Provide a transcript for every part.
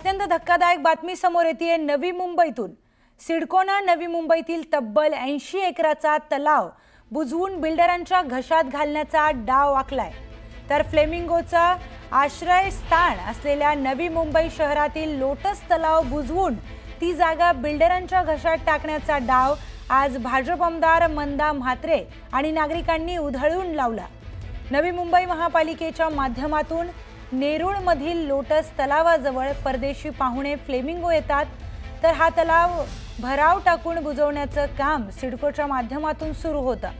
अत्यंत धक्कादायक बातमी समोर येते नवी मुंबईतून। सिडकोनं नवी मुंबईतील तब्बल 80 एकराचा तलाव बुजवून बिल्डरांच्या घशात घालण्याचा डाव आखलाय। तर फ्लेमिंगोचा आश्रयस्थान असलेल्या नवी मुंबई शहरातील लोटस तलाव बुजवून ती जागा बिल्डरांच्या घशात टाकण्याचा डाव आज भाजप आमदार मंदा म्हात्रे आणि नागरिकांनी उधळून लावला। नवी मुंबई महापालिकेच्या माध्यमातून नेरूळमधील लोटस तलावाजवळ परदेशी पाहुणे फ्लेमिंगो येतात, तर हा तलाव भराव टाकून बुजवण्याचं काम सिडकोच्या माध्यमातून सुरू होतं।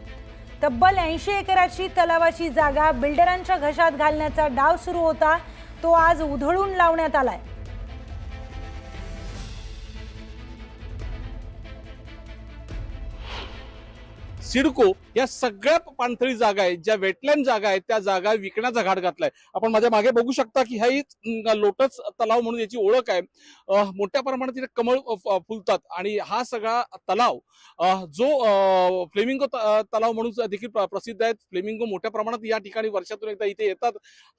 तब्बल 80 एकराची तलावाची जागा बिल्डरांच्या घशात घालण्याचा डाव सुरू होता, तो आज उधळून लावण्यात आलाय। सिडको या सगळ्या पाणथळी जागा आहेत, ज्या वेटलँड जागा आहेत, त्या जागा विकण्याचा घाट घातलाय। आपण माझ्या मागे बघू शकता की ही लोटस तलाव म्हणून याची ओळख आहे। मोठ्या प्रमाणात इथे कमळ फुलतात आणि हा सगळा तलाव जो फ्लेमिंगो तलाव म्हणून देखील प्रसिद्ध आहे। फ्लेमिंगो मोठ्या प्रमाणात या ठिकाणी वर्षातून एकदा इथे येतात।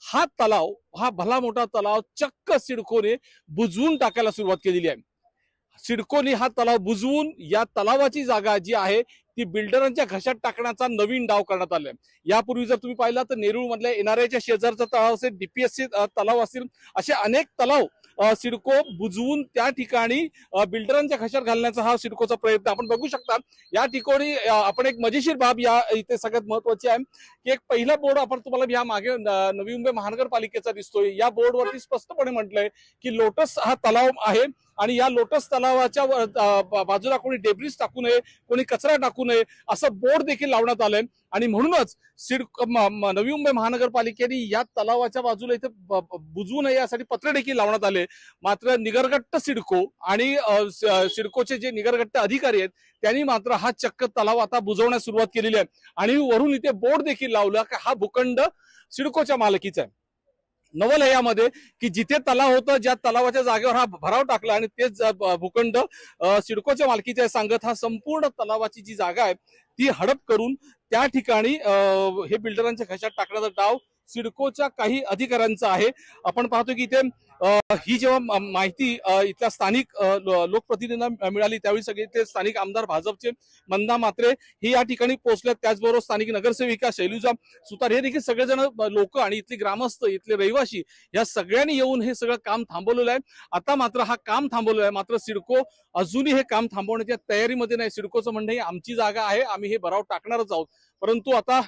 हा तलाव, हा भला मोठा तलाव चक्क सिडकोने बुजवून टाकायला सुरुवात केलेली आहे। सिडकोने हा तलाव बुजवून या तलावाची जागा जी आहे ती बिल्डरांच्या घशात टाकण्याचा नवीन डाव करण्यात आलाय। यापूर्वी जर तुम्ही पाहिला तर नेरूळ मधल्या एनआरआयच्या शेजारचा तलाव असेल, डीपीएससी तलाव असतील, असे अनेक तलाव सिडको बुजवून त्या ठिकाणी बिल्डरांच्या घशात घालण्याचा हा सिडकोचा प्रयत्न आपण बघू शकता। या ठिकाणी आपण एक मजेशीर बाब या इथे सगळ्यात महत्वाची आहे की एक पहिला बोर्ड आपण तुम्हाला या मागे नवी मुंबई महानगरपालिकेचा दिसतोय। या बोर्डवरती स्पष्टपणे म्हटलंय की लोटस हा तलाव आहे आणि या लोटस तलावाच्या बाजूला कोणी डेब्रिस टाकू नये, कोणी कचरा टाकू नये असं बोर्ड देखील लावण्यात आलंय। आणि म्हणूनच नवी मुंबई महानगरपालिकेने या तलावाच्या बाजूला इथे बुजवू नये यासाठी पत्र देखील लावण्यात आले। मात्र निगरगट्ट सिडको आणि सिडकोचे जे निगरगट्ट अधिकारी आहेत त्यांनी मात्र हा चक्क तलाव आता बुजवण्यास सुरुवात केलेली आहे आणि वरून इथे बोर्ड देखील लावला की हा भूखंड सिडकोच्या मालकीचा आहे। नवल आहे यामध्ये की जिथे तलाव होतं, ज्या तलावाच्या जागेवर हा भराव टाकला आणि तेच भूखंड सिडकोच्या मालकीचे सांगत हा संपूर्ण तलावाची जी जागा आहे ती हडप करून त्या ठिकाणी हे बिल्डरांच्या घशात टाकण्याचा डाव सिडकोच्या काही अधिकाऱ्यांचा आहे। आपण पाहतो की इथे ही जेव्हा माहिती इथल्या स्थानिक लोकप्रतिनिधींना मिळाली त्यावेळी सगळे ते स्थानिक आमदार भाजपचे मंदा म्हात्रे हे या ठिकाणी पोहोचले। त्याचबरोबर स्थानिक नगरसेविका शैलुजा सुतार हे देखील सगळेजण लोक आणि इथले ग्रामस्थ, इथले रहिवासी या सगळ्यांनी येऊन हे सगळं काम थांबवलेलं आहे। आता मात्र हा काम थांबवलेलं आहे, मात्र सिडको अजूनही हे काम थांबवण्याच्या तयारीमध्ये नाही। सिडकोचं म्हणणं ही आमची जागा आहे, आम्ही हे भराव टाकणारच आहोत। परंतु आता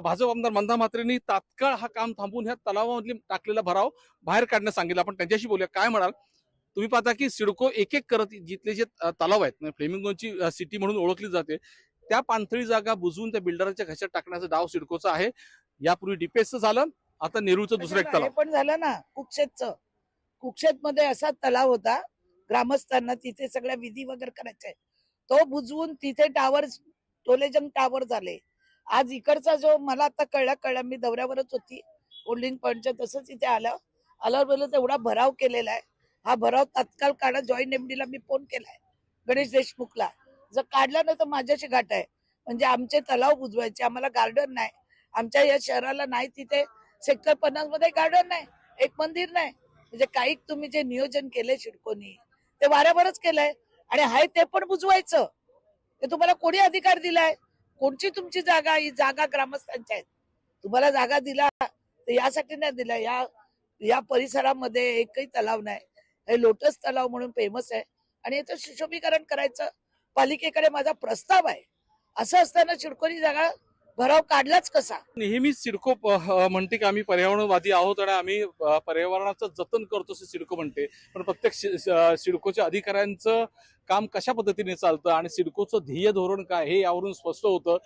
भाजप आमदार मंदा म्हात्रेंनी तात्काळ हा काम थांबवून ह्या तलावामधले टाकलेला भराव बाहेर काढण्यास सांगितलं। आपण त्यांच्याशी बोलूया, काय म्हणाल? तुम्ही पाहता की सिडको एक एक करत जिथले जे तलाव आहेत, फ्लेमिंगोची सिटी म्हणून ओळखली जाते, त्या पाणथळी जागा बुजवून त्या बिल्डरांच्या घशात टाकण्याचा डाव सिडकोचा आहे। यापूर्वी डीपीएसचं झालं, आता नेरूळचं दुसरं एक तलाव पण झालं ना। कुक्षेत मध्ये असा तलाव होता, ग्रामस्थांना तिथे सगळ्या विधी वगैरे करायचे, तो बुजवून तिथे टावर, टोलेजंग टावर झाले। आज इकडचा जो मला आता कळलं, मी दौऱ्यावरच होती होल्डिंग पॉइंटच्या, तसंच इथे आल्यावर बोललं एवढा भराव केलेला आहे, हा भराव तात्काळ काढा। जॉईंट एमडीला मी फोन केलाय, गणेश देशमुखला, जर काढला ना तर माझ्याशी गाठ आहे। म्हणजे आमचे तलाव बुजवायचे, आम्हाला गार्डन नाही, आमच्या या शहराला नाही, तिथे सेक्टर 50 मध्ये गार्डन नाही, एक मंदिर नाही। म्हणजे काही तुम्ही जे नियोजन केलंय सिडकोनी ते वाऱ्यावरच केलंय आणि हाय ते पण बुजवायचं, ते तुम्हाला कोणी अधिकार दिलाय? कोणची तुमची जागा? ही जागा ग्रामस्थांच्या आहेत। तुम्हाला जागा दिला तर यासाठी नाही दिला, या परिसरामध्ये एकही तलाव नाही, हे लोटस तलाव म्हणून फेमस आहे आणि याचं सुशोभीकरण करायचं पालिकेकडे माझा प्रस्ताव आहे। असं असताना सिडकोनी जागा भराव काढलाच कसा? नेहमीच सिडको म्हणते की आम्ही पर्यावरणवादी आहोत आणि आम्ही पर्यावरणाचं जतन करतो असं सिडको म्हणते, पण प्रत्येक सिडकोच्या अधिकाऱ्यांचं काम कशा पद्धतीने चालतं आणि सिडकोचं ध्येय धोरण काय हे यावरून स्पष्ट होतं।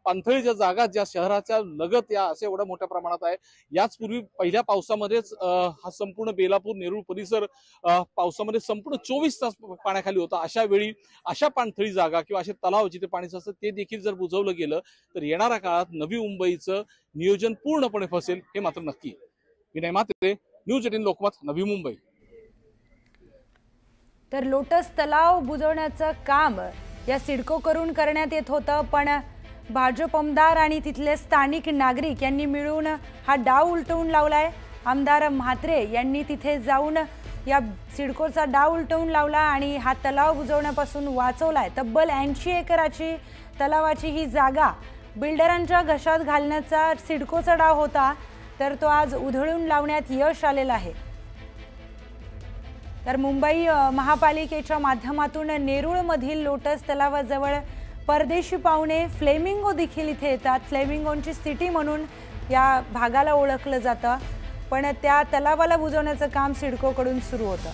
पाणथळीच्या जागा ज्या शहराच्या लगत या असे एवढ्या मोठ्या प्रमाणात आहे। याच पूर्वी पहिल्या पावसामध्येच हा संपूर्ण बेलापूर नेरूळ परिसर पावसामध्ये संपूर्ण 24 तास पाण्याखाली होता। अशा वेळी अशा पाणथळी जागा किंवा असे तलाव जिथे पाणी असतं ते देखील जर बुजवलं गेलं तर येणाऱ्या काळात नवी मुंबईचं नियोजन पूर्णपणे फसेल, हे मात्र नक्की। विनय म्हात्रे, न्यूज 18 लोकमत, नवी मुंबई। तर लोटस तलाव बुजवण्याचं काम या सिडको करून करण्यात येत होतं, पण भाजप आमदार आणि तिथले स्थानिक नागरिक यांनी मिळून हा डाव उलटवून लावलाय। आमदार म्हात्रे यांनी तिथे जाऊन या सिडकोचा डाव उलटवून लावला आणि हा तलाव बुजवण्यापासून वाचवलाय। तब्बल 80 एकराची तलावाची ही जागा बिल्डरांच्या घशात घालण्याचा सिडकोचा डाव होता, तर तो आज उधळून लावण्यात यश आलेलं आहे। तर मुंबई महापालिकेच्या माध्यमातून नेरूळमधील लोटस तलावाजवळ परदेशी पाहुणे फ्लेमिंगो देखील इथे येतात। फ्लेमिंगोंची सिटी म्हणून या भागाला ओळखलं जातं, पण त्या तलावाला बुजवण्याचं काम सिडकोकडून सुरू होतं।